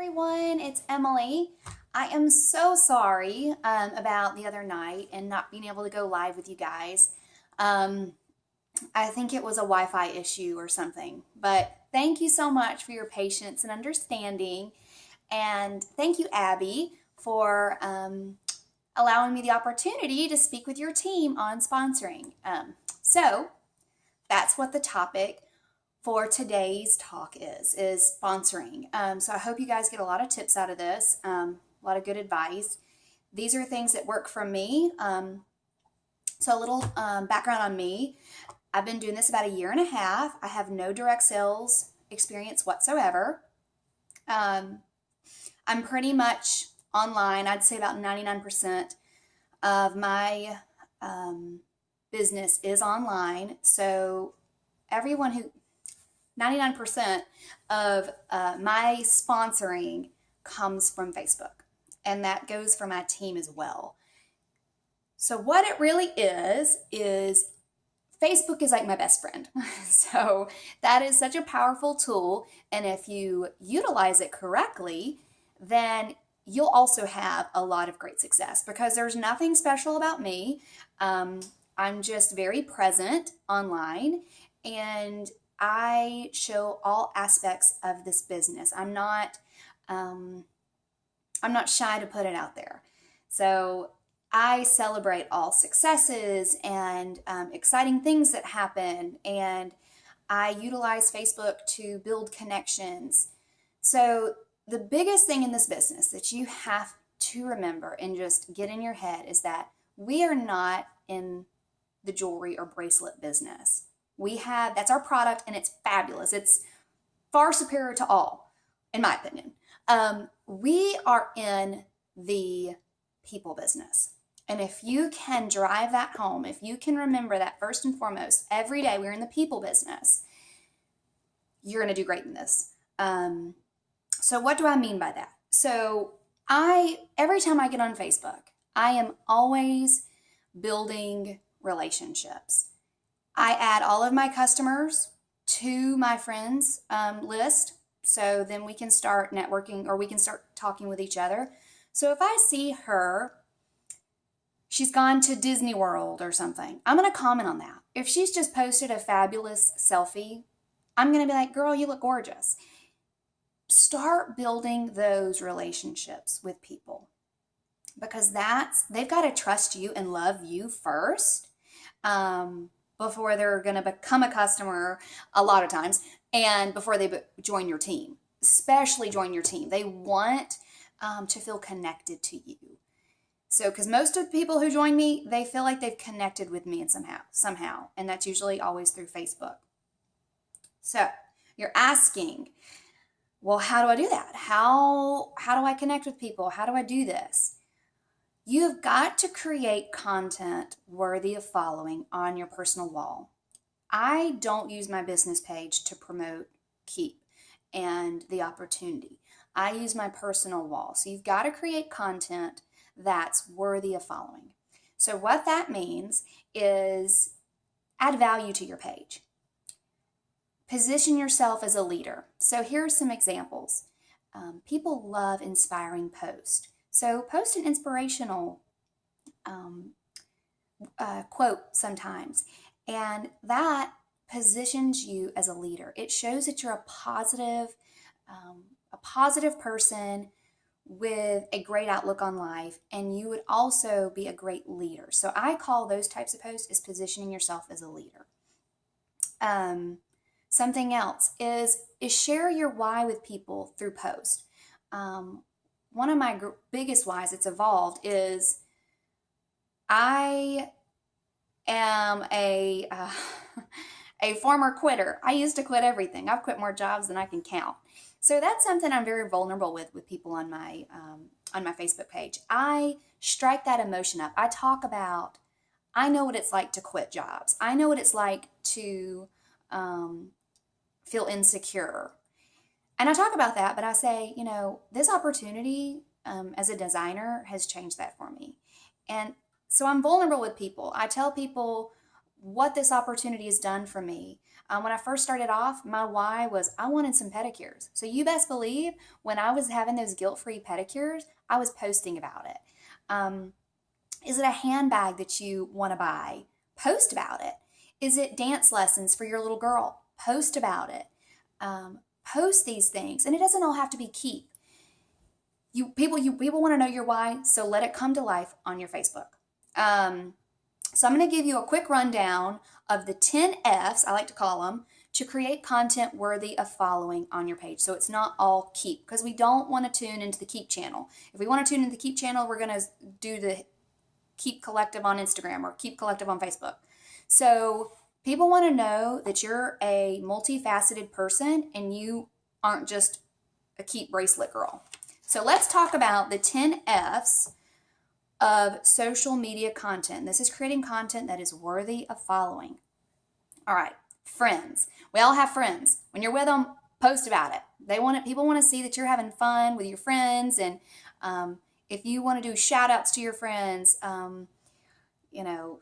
everyone, it's Emily. I am so sorry about the other night and not being able to go live with you guys. Um, I think it was a Wi-Fi issue or something, but thank you so much for your patience and understanding. And thank you, Abby, for allowing me the opportunity to speak with your team on sponsoring. So that's what the topic for today's talk is sponsoring. So I hope you guys get a lot of tips out of this, a lot of good advice. These are things that work for me. So a little background on me. I've been doing this about a year and a half. I have no direct sales experience whatsoever. I'm pretty much online. I'd say about 99% of my business is online. So everyone who 99% of my sponsoring comes from Facebook, and that goes for my team as well. So what it really is Facebook is like my best friend. So that is such a powerful tool, and if you utilize it correctly, then you'll also have a lot of great success because there's nothing special about me. I'm just very present online, and I show all aspects of this business. I'm not shy to put it out there. So I celebrate all successes and exciting things that happen, and I utilize Facebook to build connections. So the biggest thing in this business that you have to remember and just get in your head is that we are not in the jewelry or bracelet business. That's our product, and it's fabulous. It's far superior to all, in my opinion. We are in the people business. And if you can drive that home, if you can remember that first and foremost, every day we're in the people business, you're going to do great in this. So what do I mean by that? So every time I get on Facebook, I am always building relationships. I add all of my customers to my friends list, so then we can start networking, or we can start talking with each other. So if I see her, she's gone to Disney World or something, I'm going to comment on that. If she's just posted a fabulous selfie, I'm going to be like, girl, you look gorgeous. Start building those relationships with people, because they've got to trust you and love you first. Before they're going to become a customer a lot of times, and before they join your team, especially join your team. They want to feel connected to you. So, because most of the people who join me, they feel like they've connected with me somehow, and that's usually always through Facebook. So you're asking, well, how do I do that? How do I connect with people? How do I do this? You've got to create content worthy of following on your personal wall. I don't use my business page to promote Keep and the opportunity. I use my personal wall. So you've got to create content that's worthy of following. So what that means is add value to your page. Position yourself as a leader. So here are some examples. People love inspiring posts. So post an inspirational quote sometimes, and that positions you as a leader. It shows that you're a positive person with a great outlook on life, and you would also be a great leader. So I call those types of posts as positioning yourself as a leader. Something else is share your why with people through post. One of my biggest whys that's evolved is I am a former quitter. I used to quit everything. I've quit more jobs than I can count. So that's something I'm very vulnerable with people on my Facebook page. I strike that emotion up. I talk about, I know what it's like to quit jobs. I know what it's like to feel insecure. And I talk about that, but I say, this opportunity as a designer has changed that for me. And so I'm vulnerable with people. I tell people what this opportunity has done for me. When I first started off, my why was I wanted some pedicures. So you best believe when I was having those guilt-free pedicures, I was posting about it. Is it a handbag that you want to buy? Post about it. Is it dance lessons for your little girl? Post about it. Post these things, and it doesn't all have to be keep. People want to know your why, so let it come to life on your Facebook. So I'm going to give you a quick rundown of the 10 F's, I like to call them, to create content worthy of following on your page. So it's not all keep, because we don't want to tune into the keep channel. If we want to tune into the keep channel, we're going to do the Keep Collective on Instagram or Keep Collective on Facebook. So people want to know that you're a multifaceted person and you aren't just a keep bracelet girl. So let's talk about the 10 F's of social media content. This is creating content that is worthy of following. All right, friends. We all have friends. When you're with them, post about it. People want to see that you're having fun with your friends, and if you want to do shout outs to your friends,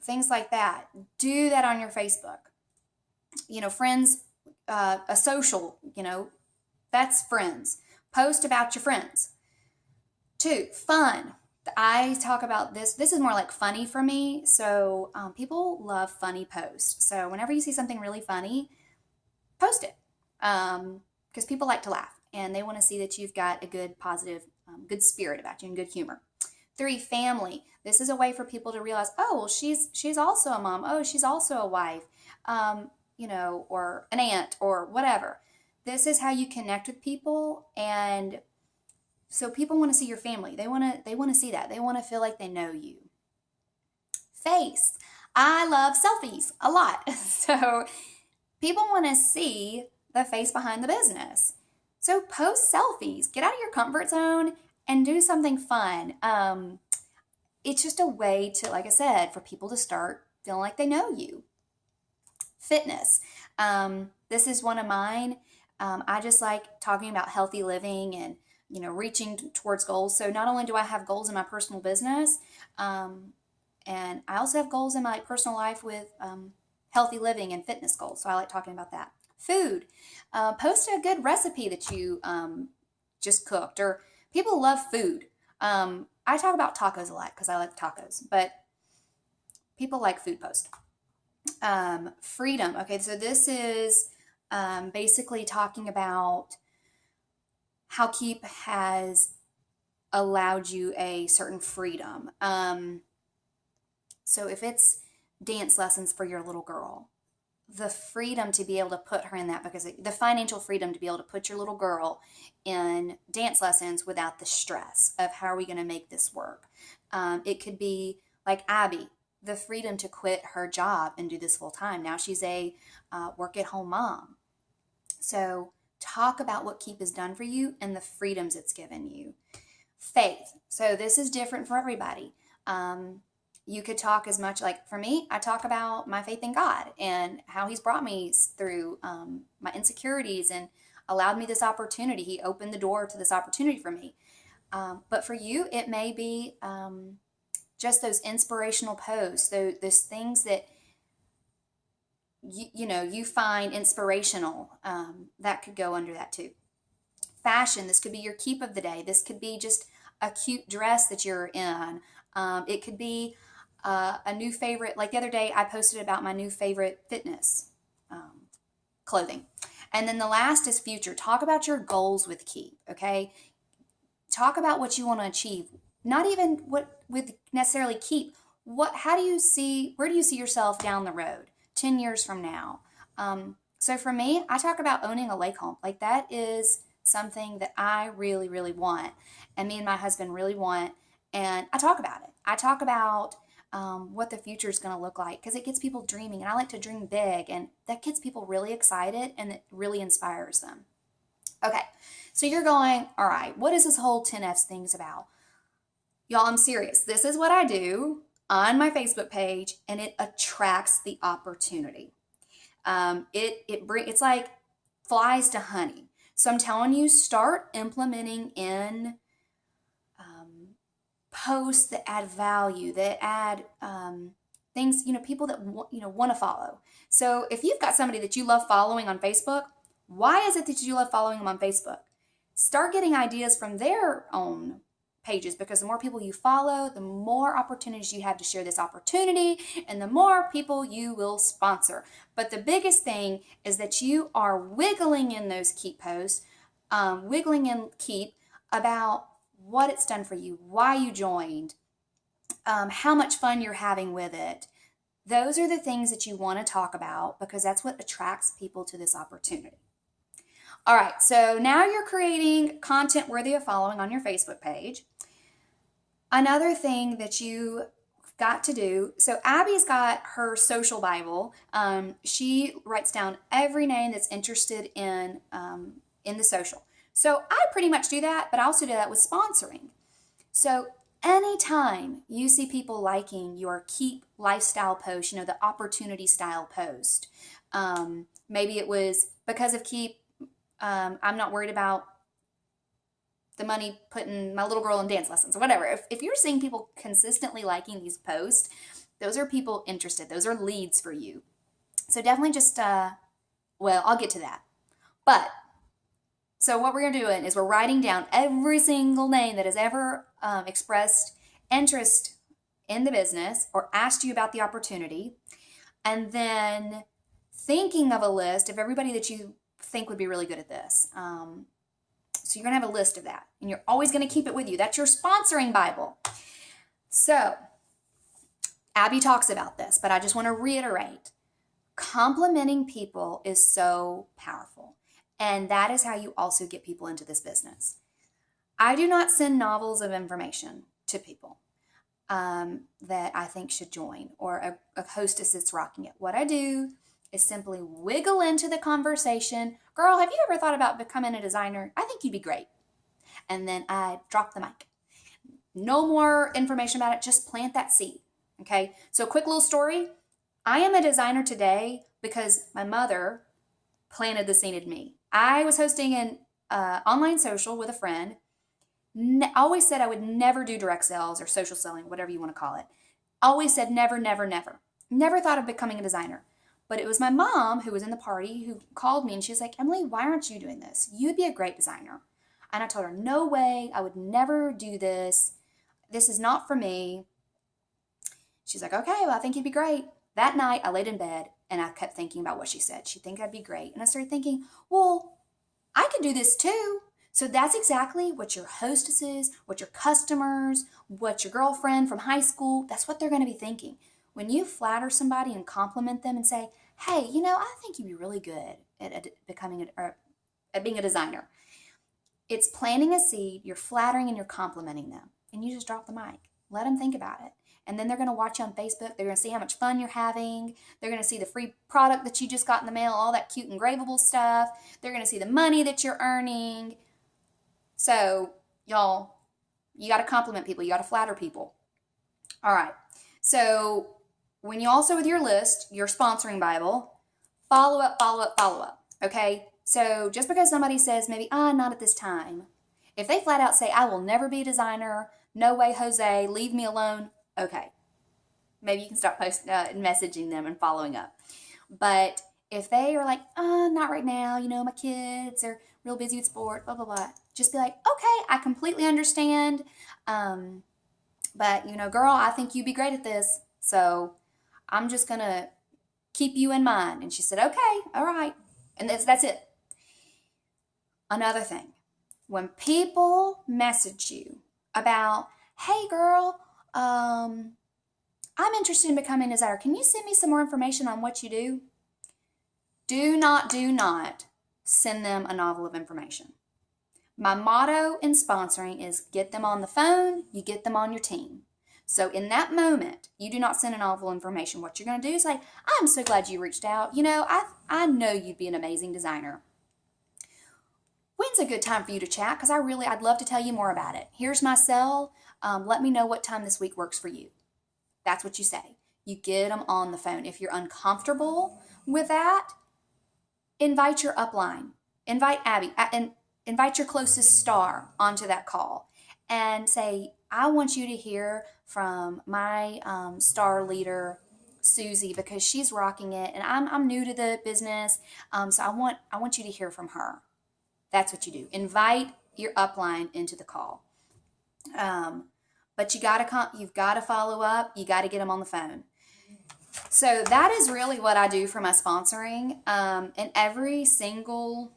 things like that, do that on your Facebook. Friends, a social, that's friends. Post about your friends. 2, fun. I talk about this. This is more like funny for me. So people love funny posts. So whenever you see something really funny, post it. Because people like to laugh and they want to see that you've got a good, positive, good spirit about you and good humor. 3, family. This is a way for people to realize, oh, well, she's also a mom. Oh, she's also a wife, or an aunt or whatever. This is how you connect with people, and so people want to see your family. They want to see that. They want to feel like they know you. Face. I love selfies a lot. So people want to see the face behind the business. So post selfies. Get out of your comfort zone and do something fun. It's just a way to, like I said, for people to start feeling like they know you. Fitness. This is one of mine. I just like talking about healthy living and reaching towards goals. So not only do I have goals in my personal business, and I also have goals in my personal life with healthy living and fitness goals. So I like talking about that. Food. Post a good recipe that you just cooked, or people love food. I talk about tacos a lot because I like tacos, but people like food posts. Freedom. Okay, so this is basically talking about how Keep has allowed you a certain freedom. So if it's dance lessons for your little girl, the freedom to be able to put her in that, because the financial freedom to be able to put your little girl in dance lessons without the stress of how are we going to make this work. It could be like Abby, the freedom to quit her job and do this full time. Now she's a work at home mom. So talk about what Keep has done for you and the freedoms it's given you. Faith. So this is different for everybody. You could talk as much, like for me, I talk about my faith in God and how he's brought me through my insecurities and allowed me this opportunity. He opened the door to this opportunity for me. But for you, it may be just those inspirational posts, those things that you find inspirational, that could go under that too. Fashion. This could be your keep of the day. This could be just a cute dress that you're in. It could be a new favorite. Like the other day, I posted about my new favorite fitness clothing. And then the last is future. Talk about your goals with Keep, okay? Talk about what you want to achieve. Not even what with necessarily Keep. Where do you see yourself down the road, 10 years from now? So for me, I talk about owning a lake home. Like that is something that I really, really want. And me and my husband really want. And I talk about it. I talk about what the future is going to look like, because it gets people dreaming. And I like to dream big. And that gets people really excited and it really inspires them. Okay, so you're going, all right, what is this whole 10Fs things about? Y'all, I'm serious. This is what I do on my Facebook page, and it attracts the opportunity. It's like flies to honey. So I'm telling you, start implementing in posts that add value, that add things, people that want to follow. So if you've got somebody that you love following on Facebook, why is it that you love following them on Facebook? Start getting ideas from their own pages, because the more people you follow, the more opportunities you have to share this opportunity, and the more people you will sponsor. But the biggest thing is that you are wiggling in those Keep posts, wiggling in Keep about what it's done for you, why you joined, how much fun you're having with it. Those are the things that you want to talk about, because that's what attracts people to this opportunity. All right, so now you're creating content worthy of following on your Facebook page. Another thing that you got to do, so Abby's got her social Bible. She writes down every name that's interested in the social. So I pretty much do that, but I also do that with sponsoring. So anytime you see people liking your Keep lifestyle post, the opportunity style post, maybe it was because of Keep, I'm not worried about the money putting my little girl in dance lessons or whatever. If you're seeing people consistently liking these posts, those are people interested. Those are leads for you. So definitely just, I'll get to that. But, so what we're doing is we're writing down every single name that has ever expressed interest in the business or asked you about the opportunity, and then thinking of a list of everybody that you think would be really good at this. So you're going to have a list of that, and you're always going to keep it with you. That's your sponsoring Bible. So Abby talks about this, but I just want to reiterate, complimenting people is so powerful, and that is how you also get people into this business. I do not send novels of information to people that I think should join, or a hostess that's rocking it. What I do is simply wiggle into the conversation. Girl, have you ever thought about becoming a designer? I think you'd be great. And then I drop the mic. No more information about it. Just plant that seed. Okay. So quick little story. I am a designer today because my mother planted the seed in me. I was hosting an online social with a friend. Always said I would never do direct sales or social selling, whatever you want to call it. Always said never, never, never. Never thought of becoming a designer. But it was my mom who was in the party who called me, and she was like, Emily, why aren't you doing this? You'd be a great designer. And I told her, no way, I would never do this. This is not for me. She's like, okay, well, I think you'd be great. That night, I laid in bed, and I kept thinking about what she said. She'd think I'd be great. And I started thinking, well, I could do this too. So that's exactly what your hostesses, what your customers, what your girlfriend from high school, that's what they're going to be thinking. When you flatter somebody and compliment them and say, hey, I think you'd be really good at at being a designer. It's planting a seed, you're flattering and you're complimenting them. And you just drop the mic. Let them think about it. And then they're going to watch you on Facebook. They're going to see how much fun you're having. They're going to see the free product that you just got in the mail, all that cute engravable stuff. They're going to see the money that you're earning. So, y'all, you got to compliment people. You got to flatter people. All right. So, when you also, with your list, your sponsoring Bible, follow up, follow up, follow up, okay? So just because somebody says maybe, not at this time, if they flat out say, I will never be a designer, no way, Jose, leave me alone, okay. Maybe you can start messaging them and following up. But if they are like, not right now, my kids are real busy with sport, blah, blah, blah, just be like, okay, I completely understand, but, girl, I think you'd be great at this, so I'm just going to keep you in mind. And she said, okay, all right. And that's it. Another thing, when people message you about, hey, girl, I'm interested in becoming a designer. Can you send me some more information on what you do? Do not send them a novel of information. My motto in sponsoring is get them on the phone, you get them on your team. So in that moment, you do not send a novel information. What you're going to do is say, I'm so glad you reached out. I know you'd be an amazing designer. When's a good time for you to chat? Because I'd love to tell you more about it. Here's my cell. Let me know what time this week works for you. That's what you say. You get them on the phone. If you're uncomfortable with that, invite your upline. Invite Abby and invite your closest star onto that call and say, I want you to hear from my star leader Susie because she's rocking it, and I'm new to the business, so I want you to hear from her. That's what you do. Invite your upline into the call. But you've got to follow up. You got to get them on the phone. So that is really what I do for my sponsoring. And every single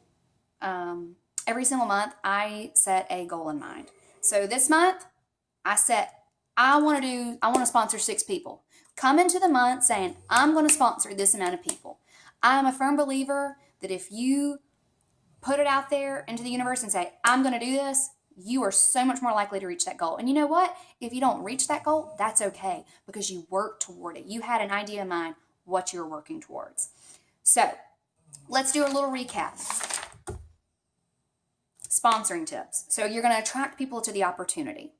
month, I set a goal in mind. So this month, I want to sponsor 6 people. Come into the month saying, I'm going to sponsor this amount of people. I'm a firm believer that if you put it out there into the universe and say, I'm going to do this, you are so much more likely to reach that goal. And you know what? If you don't reach that goal, that's okay because you worked toward it. You had an idea in mind what you're working towards. So let's do a little recap. Sponsoring tips. So you're going to attract people to the opportunity.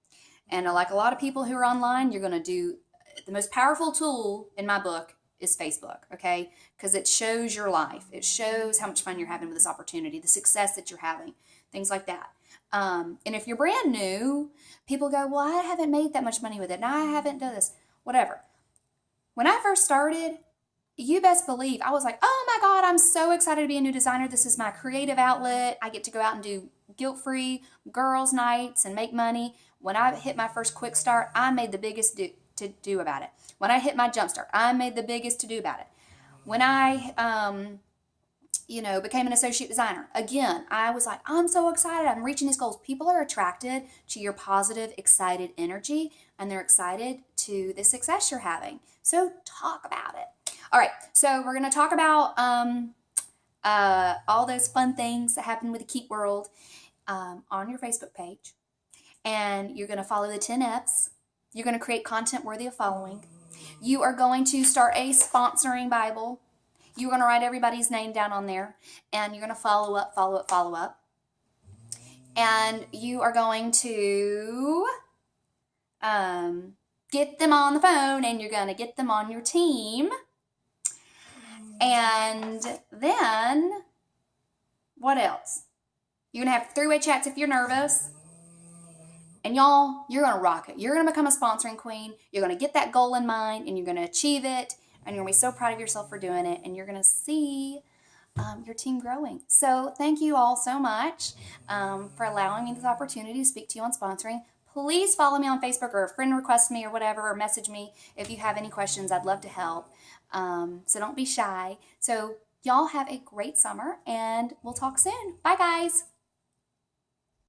And like a lot of people who are online, you're going to do the most powerful tool in my book is Facebook, okay? Because it shows your life. It shows how much fun you're having with this opportunity, the success that you're having, things like that. And if you're brand new, people go, well, I haven't made that much money with it, and I haven't done this, whatever. When I first started, you best believe I was like, oh my God, I'm so excited to be a new designer. This is my creative outlet. I get to go out and do guilt-free girls' nights and make money. When I hit my first quick start, I made the biggest to do about it. When I hit my jump start, I made the biggest to do about it. When I became an associate designer, again, I was like, I'm so excited. I'm reaching these goals. People are attracted to your positive, excited energy, and they're excited to the success you're having. So talk about it. All right. So we're going to talk about all those fun things that happen with the Keep World on your Facebook page. And you're going to follow the 10 F's. You're going to create content worthy of following. You are going to start a sponsoring Bible. You're going to write everybody's name down on there, and you're going to follow up. And you are going to get them on the phone, and you're going to get them on your team. And then, what else? You're going to have 3-way chats if you're nervous. And y'all, you're going to rock it. You're going to become a sponsoring queen. You're going to get that goal in mind, and you're going to achieve it. And you're going to be so proud of yourself for doing it. And you're going to see your team growing. So thank you all so much for allowing me this opportunity to speak to you on sponsoring. Please follow me on Facebook or a friend request me or whatever, or message me if you have any questions. I'd love to help. So don't be shy. So y'all have a great summer, and we'll talk soon. Bye, guys.